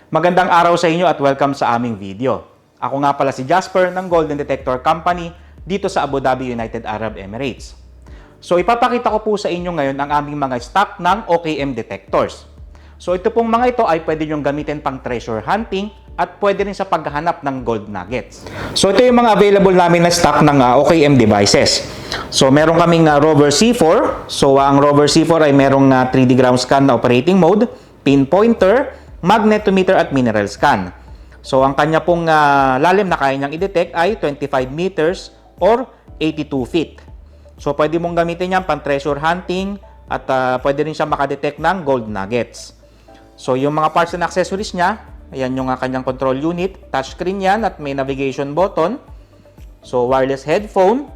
Magandang araw sa inyo at welcome sa aming video. Ako nga pala si Jasper ng Golden Detector Company dito sa Abu Dhabi, United Arab Emirates. So ipapakita ko po sa inyo ngayon ang aming mga stock ng OKM detectors. So ito pong mga ito ay pwede nyong gamitin pang treasure hunting at pwede rin sa paghahanap ng gold nuggets. So ito yung mga available namin na stock ng OKM devices. So meron kaming Rover C4. So ang Rover C4 ay merong 3D ground scan na operating mode, pinpointer, magnetometer at mineral scan. So ang kanya pong lalim na kaya niyang i-detect ay 25 meters or 82 feet. So pwede mong gamitin yan pang treasure hunting at pwede rin siya makadetect ng gold nuggets. So yung mga parts and accessories niya, ayan yung kanyang control unit, touchscreen yan at may navigation button. So wireless headphone,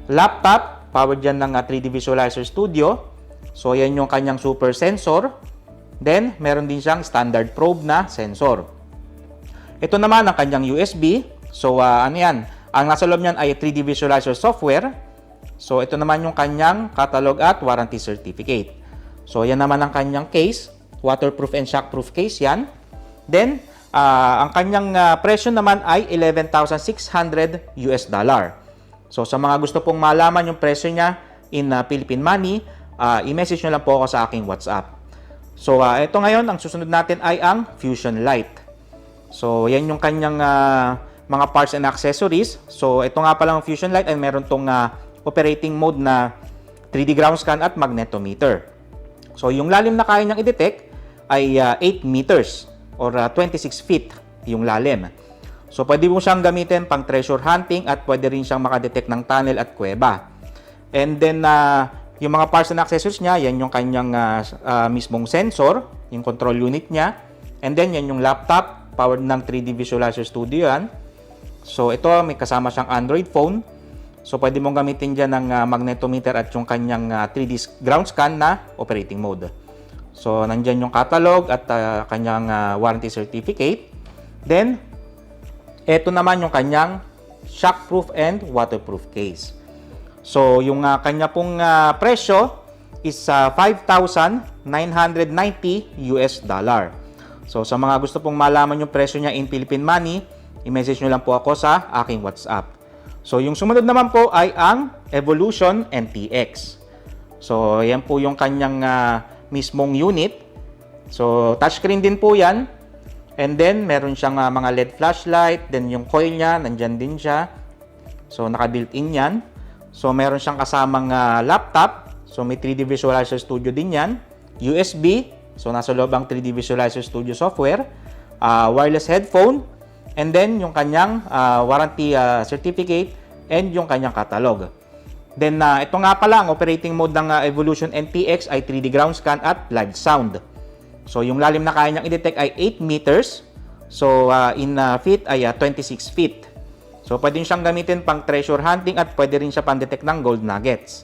laptop, powered yan ng 3D Visualizer Studio. So ayan yung kanyang super sensor. Then, meron din siyang standard probe na sensor. Ito naman ang kanyang USB. So, ano yan? Ang nasa loob niyan ay 3D Visualizer software. So, ito naman yung kanyang catalog at warranty certificate. So, yan naman ang kanyang case. Waterproof and shockproof case yan. Then, ang kanyang presyo naman ay $11,600 US. So, sa mga gusto pong malaman yung presyo niya in Philippine money, i-message nyo lang po ako sa aking WhatsApp. So, ito ngayon, ang susunod natin ay ang Fusion Light. So, yan yung kanyang mga parts and accessories. So, ito nga palang Fusion Light ay meron tong operating mode na 3D ground scan at magnetometer. So, yung lalim na kaya niyang i-detect ay 8 meters or 26 feet yung lalim. So, pwede mo siyang gamitin pang treasure hunting at pwede rin siyang makadetect ng tunnel at kuweba. And then, yung mga parts and accessories niya, yan yung kanyang mismong sensor, yung control unit niya. And then, yan yung laptop, powered ng 3D Visualizer Studio yan. So, ito, may kasama siyang Android phone. So, pwede mong gamitin dyan ng magnetometer at yung kanyang 3D ground scan na operating mode. So, nandyan yung catalog at kanyang warranty certificate. Then, ito naman yung kanyang shockproof and waterproof case. So, yung kanya pong presyo is $5,990 US. So, sa mga gusto pong malaman yung presyo niya in Philippine money, i-message nyo lang po ako sa aking WhatsApp. So, yung sumunod naman po ay ang Evolution NTX. So, yan po yung kanyang mismong unit. So, touchscreen din po yan. And then, meron siyang mga LED flashlight. Then, yung coil niya, nandyan din siya. So, naka-built-in yan. So, meron siyang kasamang laptop. So, may 3D Visualizer Studio din yan. USB. So, nasa loob ang 3D Visualizer Studio software. Wireless headphone. And then, yung kanyang warranty certificate and yung kanyang catalog. Then, ito nga pala, ang operating mode ng Evolution NTX ay 3D ground scan at live sound. So, yung lalim na kaya niyang i-detect ay 8 meters. So, in feet ay 26 feet. So, pwede siyang gamitin pang treasure hunting at pwede rin siya pang-detect ng gold nuggets.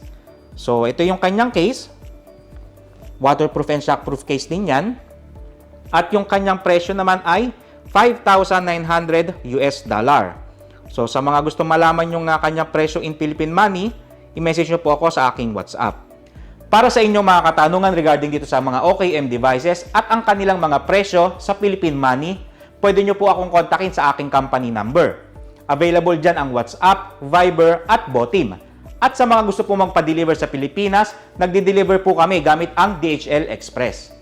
So, ito yung kanyang case. Waterproof and shockproof case din yan. At yung kanyang presyo naman ay $5,900 US. So, sa mga gusto malaman yung kanyang presyo in Philippine money, i-message nyo po ako sa aking WhatsApp. Para sa inyong mga katanungan regarding dito sa mga OKM devices at ang kanilang mga presyo sa Philippine money, pwede nyo po akong kontakin sa aking company number. Available dyan ang WhatsApp, Viber at Botim. At sa mga gusto po magpa-deliver sa Pilipinas, nagdi-deliver po kami gamit ang DHL Express.